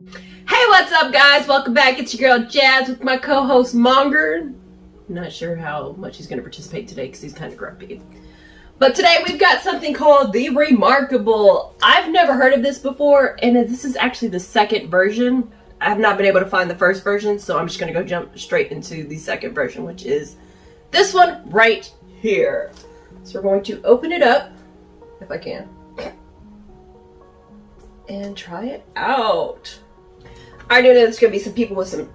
Hey, what's up, guys? Welcome back. It's your girl Jazz with my co-host Monger. I'm not sure how much he's going to participate today because he's kind of grumpy. But today we've got something called the Remarkable. I've never heard of this before, and this is actually the second version. I have not been able to find the first version, so I'm just going to go jump straight into the second version, which is this one right here. So we're going to open it up, if I can, and try it out. I know there's going to be some people with some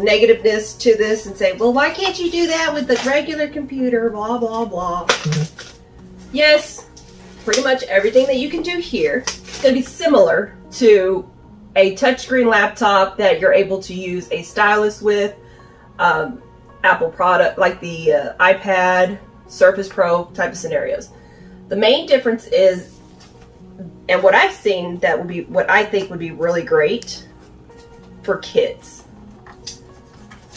negativeness to this and say, well, why can't you do that with the regular computer, blah, blah, blah. Yes, pretty much everything that you can do here is going to be similar to a touchscreen laptop that you're able to use a stylus with, Apple product like the iPad, Surface Pro type of scenarios. The main difference is, and what I've seen that would be, what I think would be really great for kids.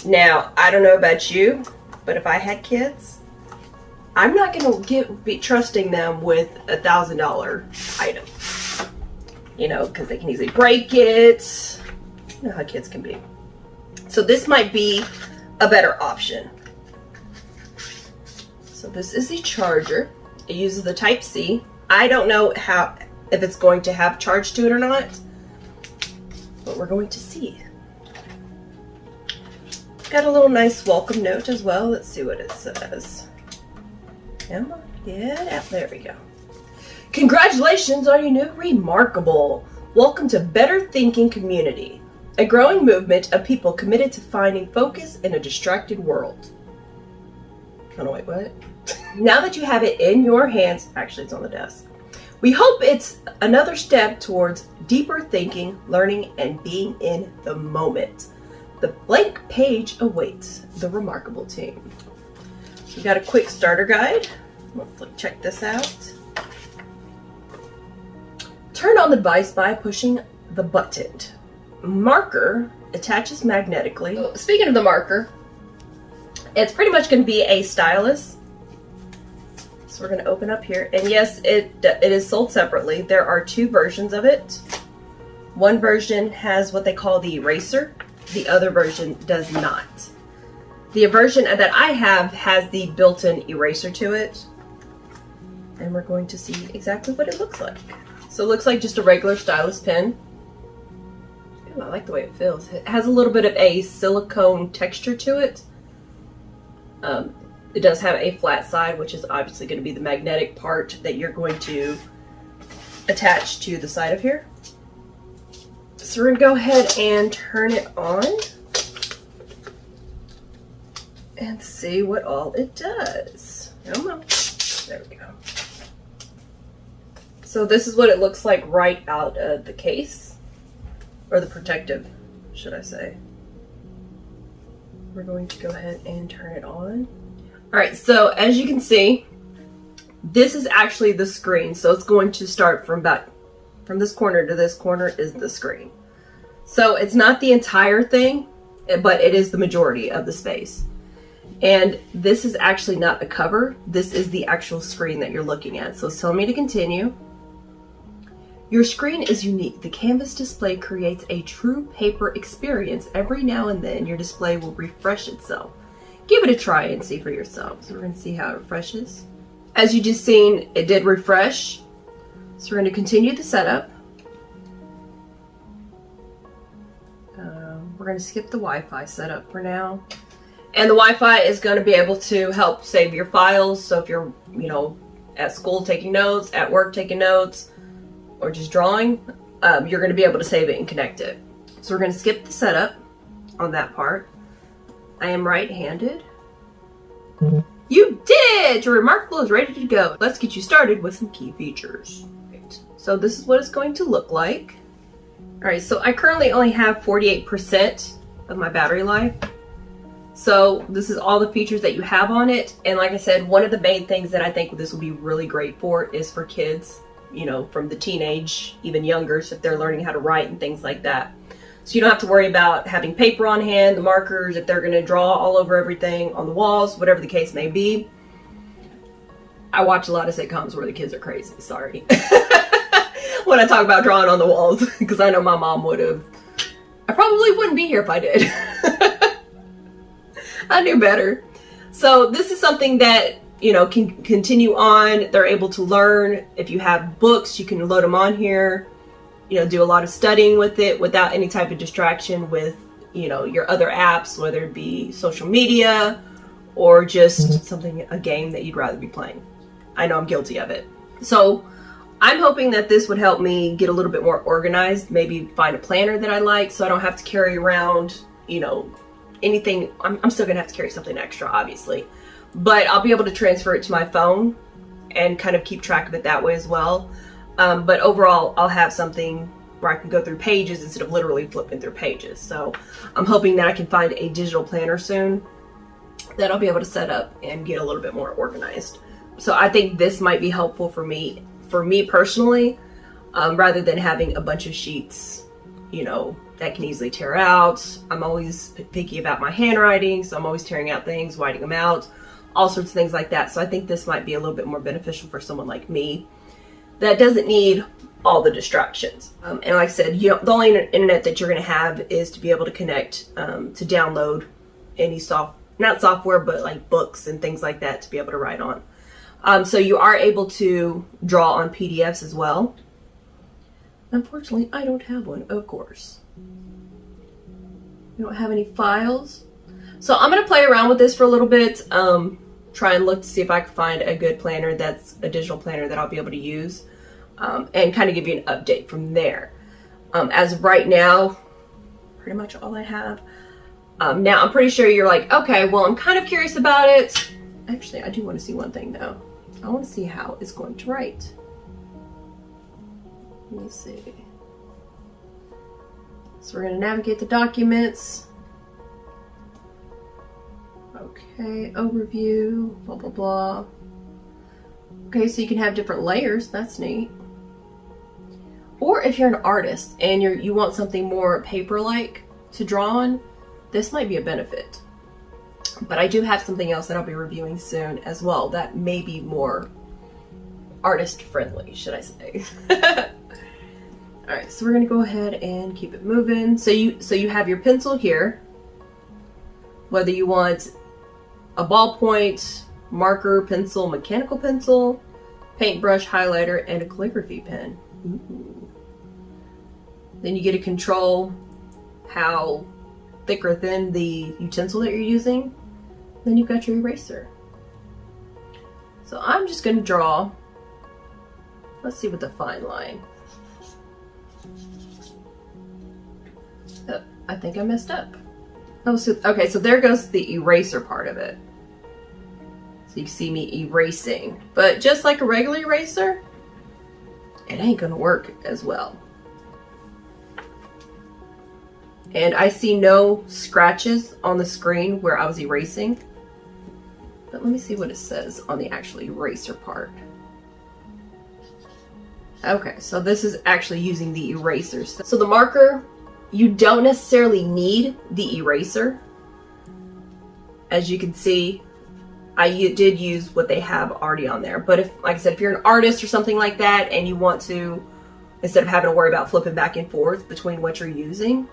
Now, I don't know about you, but if I had kids, I'm not going to be trusting them with $1,000 item. You know, because they can easily break it. You know how kids can be. So this might be a better option. So this is the charger. It uses the Type-C. I don't know if it's going to have charge to it or not, but we're going to see. Got a little nice welcome note as well. Let's see what it says. Come on, get out. There we go. Congratulations on your new Remarkable. Welcome to Better Thinking Community, a growing movement of people committed to finding focus in a distracted world. Oh no, wait, what? Now that you have it in your hands, actually it's on the desk. We hope it's another step towards deeper thinking, learning, and being in the moment. The blank page awaits the Remarkable team. We got a quick starter guide. Let's check this out. Turn on the device by pushing the button. Marker attaches magnetically. Oh, speaking of the marker, it's pretty much going to be a stylus. So we're going to open up here, and yes, it is sold separately. There are two versions of it. One version has what they call the eraser. The other version does not. The version that I have has the built-in eraser to it, and we're going to see exactly what it looks like. So it looks like just a regular stylus pen. Ooh, I like the way it feels. It has a little bit of a silicone texture to it. It does have a flat side, which is obviously going to be the magnetic part that you're going to attach to the side of here. So we're going to go ahead and turn it on and see what all it does. Come on. There we go. So this is what it looks like right out of the case, or the protective, should I say. We're going to go ahead and turn it on. All right, so as you can see, this is actually the screen. So it's going to start from this corner to this corner is the screen. So it's not the entire thing, but it is the majority of the space. And this is actually not a cover. This is the actual screen that you're looking at. So it's telling me to continue. Your screen is unique. The canvas display creates a true paper experience. Every now and then, your display will refresh itself. Give it a try and see for yourself. So we're going to see how it refreshes. As you just seen, it did refresh. So we're going to continue the setup. We're going to skip the Wi-Fi setup for now. And the Wi-Fi is going to be able to help save your files. So if you're, at school taking notes, at work taking notes, or just drawing, you're going to be able to save it and connect it. So we're going to skip the setup on that part. I am right-handed. You did it! Your Remarkable is ready to go. Let's get you started with some key features. Right. So this is what it's going to look like. All right, so I currently only have 48% of my battery life. So this is all the features that you have on it. And like I said, one of the main things that I think this will be really great for is for kids, from the teenage, even younger, so if they're learning how to write and things like that. So you don't have to worry about having paper on hand, the markers, if they're going to draw all over everything on the walls, whatever the case may be. I watch a lot of sitcoms where the kids are crazy, sorry. When I talk about drawing on the walls, because I know my mom would have I probably wouldn't be here if I did. I knew better. So this is something that, you know, can continue on. They're able to learn. If you have books, you can load them on here, you know, do a lot of studying with it without any type of distraction with, you know, your other apps, whether it be social media or just something, a game that you'd rather be playing. I know I'm guilty of it. So I'm hoping that this would help me get a little bit more organized, maybe find a planner that I like so I don't have to carry around, you know, anything. I'm still gonna have to carry something extra, obviously, but I'll be able to transfer it to my phone and kind of keep track of it that way as well. But overall, I'll have something where I can go through pages instead of literally flipping through pages. So I'm hoping that I can find a digital planner soon that I'll be able to set up and get a little bit more organized. So I think this might be helpful for me personally, rather than having a bunch of sheets, you know, that can easily tear out. I'm always picky about my handwriting, so I'm always tearing out things, whiting them out, all sorts of things like that. So I think this might be a little bit more beneficial for someone like me that doesn't need all the distractions. And like I said, you know, the only internet that you're going to have is to be able to connect to download any not software, but like books and things like that to be able to write on. So you are able to draw on PDFs as well. Unfortunately, I don't have one, of course. We don't have any files. So I'm going to play around with this for a little bit, try and look to see if I can find a good planner that's a digital planner that I'll be able to use, and kind of give you an update from there. As of right now, pretty much all I have. Now, I'm pretty sure you're like, okay, well, I'm kind of curious about it. Actually, I do want to see one thing, though. I want to see how it's going to write. Let me see. So we're going to navigate the documents. Okay, overview, blah, blah, blah. Okay, so you can have different layers. That's neat. Or if you're an artist and you want something more paper-like to draw on, this might be a benefit. But I do have something else that I'll be reviewing soon as well that may be more artist-friendly, should I say. Alright, so we're going to go ahead and keep it moving. So you have your pencil here. Whether you want a ballpoint, marker, pencil, mechanical pencil, paintbrush, highlighter, and a calligraphy pen. Ooh. Then you get to control how thick or thin the utensil that you're using. Then you've got your eraser. So I'm just going to draw. Let's see with the fine line. Oh, I think I messed up. Oh, so, okay, so there goes the eraser part of it. So you can see me erasing. But just like a regular eraser, it ain't gonna work as well. And I see no scratches on the screen where I was erasing. But let me see what it says on the actual eraser part. Okay, so this is actually using the erasers. So the marker, you don't necessarily need the eraser. As you can see, I did use what they have already on there. But if, like I said, if you're an artist or something like that and you want to, instead of having to worry about flipping back and forth between what you're using,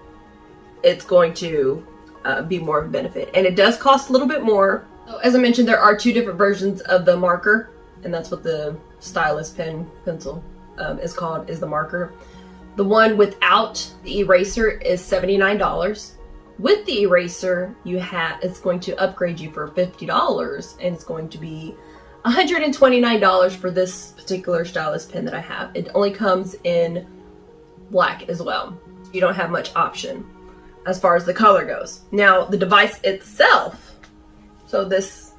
it's going to be more of a benefit. And it does cost a little bit more. So as I mentioned, there are two different versions of the marker, and that's what the stylus pencil is called, is the marker. The one without the eraser is $79. With the eraser, it's going to upgrade you for $50, and it's going to be $129 for this particular stylus pen that I have. It only comes in black as well. You don't have much option as far as the color goes. Now, the device itself, so this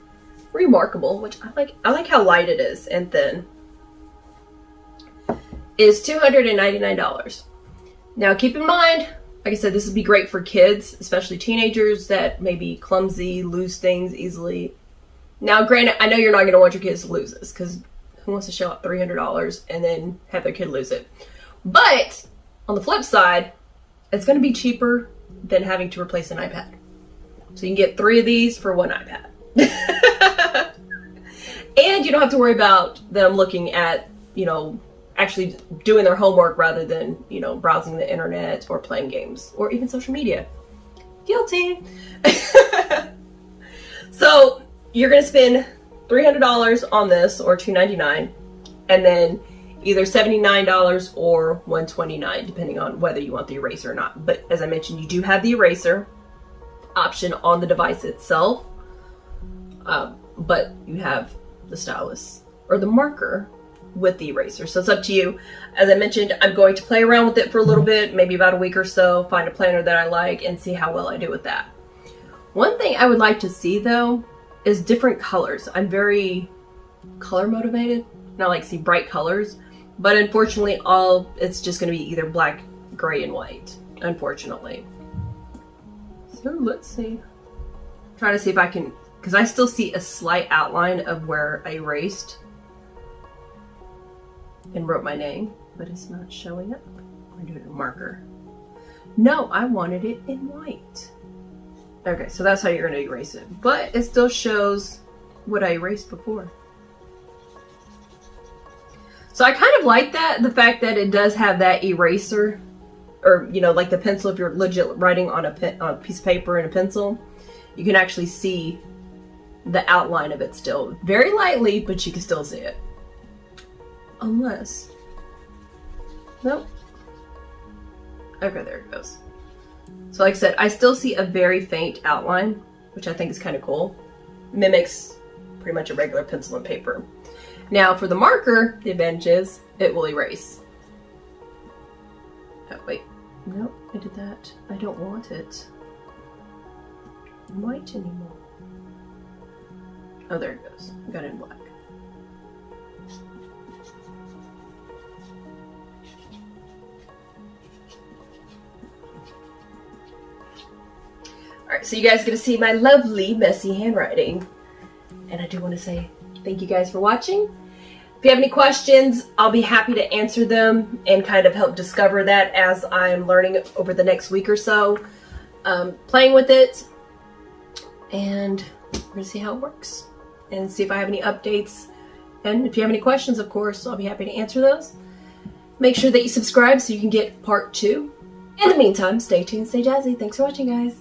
Remarkable, which I like how light it is and thin, is $299. Now, keep in mind, like I said, this would be great for kids, especially teenagers that may be clumsy, lose things easily. Now, granted, I know you're not going to want your kids to lose this, because who wants to shell out $300 and then have their kid lose it? But on the flip side, it's going to be cheaper than having to replace an iPad. So you can get 3 of these for 1 iPad. And you don't have to worry about them looking at, you know, actually doing their homework rather than, you know, browsing the internet or playing games or even social media. Guilty. So you're going to spend $300 on this, or $299, and then either $79 or $129, depending on whether you want the eraser or not. But as I mentioned, you do have the eraser option on the device itself, but you have the stylus or the marker with the eraser, so it's up to you. As I mentioned, I'm going to play around with it for a little bit, maybe about a week or so, find a planner that I like and see how well I do with that. One thing I would like to see though is different colors. I'm very color motivated and I like to see bright colors, but unfortunately it's just going to be either black, gray, and white, unfortunately. So let's see, try to see if I can, because I still see a slight outline of where I erased and wrote my name, but it's not showing up. I'm doing a marker. No, I wanted it in white. Okay, so that's how you're going to erase it, but it still shows what I erased before. So I kind of like that, the fact that it does have that eraser, or, you know, like the pencil, if you're legit writing on a piece of paper and a pencil, you can actually see the outline of it still. Very lightly, but you can still see it. Unless, nope. Okay, there it goes. So like I said, I still see a very faint outline, which I think is kind of cool. Mimics pretty much a regular pencil and paper. Now for the marker, the advantage is it will erase. Oh, wait, no, I did that. I don't want it in white anymore. Oh, there it goes. I got it in black. Alright, so you guys are going to see my lovely, messy handwriting. And I do want to say thank you guys for watching. If you have any questions, I'll be happy to answer them and kind of help discover that as I'm learning over the next week or so. Playing with it. And we're going to see how it works. And see if I have any updates. And if you have any questions, of course, I'll be happy to answer those. Make sure that you subscribe so you can get part 2. In the meantime, stay tuned, stay jazzy. Thanks for watching, guys.